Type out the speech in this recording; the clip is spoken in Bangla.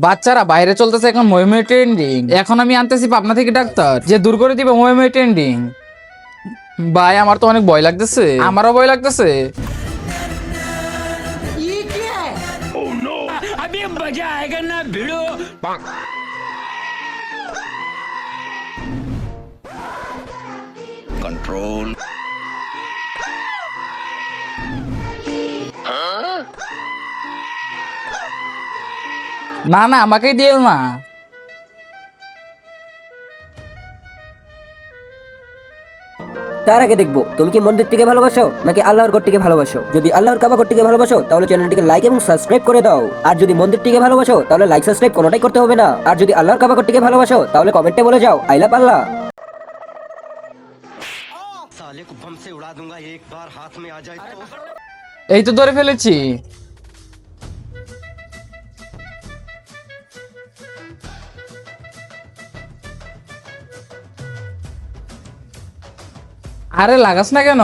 বাচ্চারা বাইরে চলতেছে এখন মই মই ট্রেন্ডিং। এখন আমি আনতেছি পাবনা থেকে ডাক্তার যে দূর করে দিবে মই মই ট্রেন্ডিং। ভাই আমার তো অনেক ভয় লাগতেছে, আমারও ভয় লাগতেছে। Control. না না আমাকেই দিও না। তার আগে দেখবো তুমি কি মন্দিরটিকে ভালোবাসো নাকি আল্লাহর ঘরটিকে ভালোবাসো। যদি আল্লাহর কাবা ঘরটিকে ভালোবাসো তাহলে চ্যানেলটিকে লাইক এবং সাবস্ক্রাইব করে দাও। আর যদি মন্দিরটিকে ভালোবাসো তাহলে লাইক সাবস্ক্রাইব কোনোটাই করতে হবে না। আর যদি আল্লাহর কাবা ঘরটিকে ভালোবাসো তাহলে কমেন্টে বলে যাও আই লাভ আল্লাহ। साले को बम से उड़ा दूंगा एक बार हाथ में आ जाए तो। এই তো ধরে ফেলেছি। আরে লাগাস না কেন?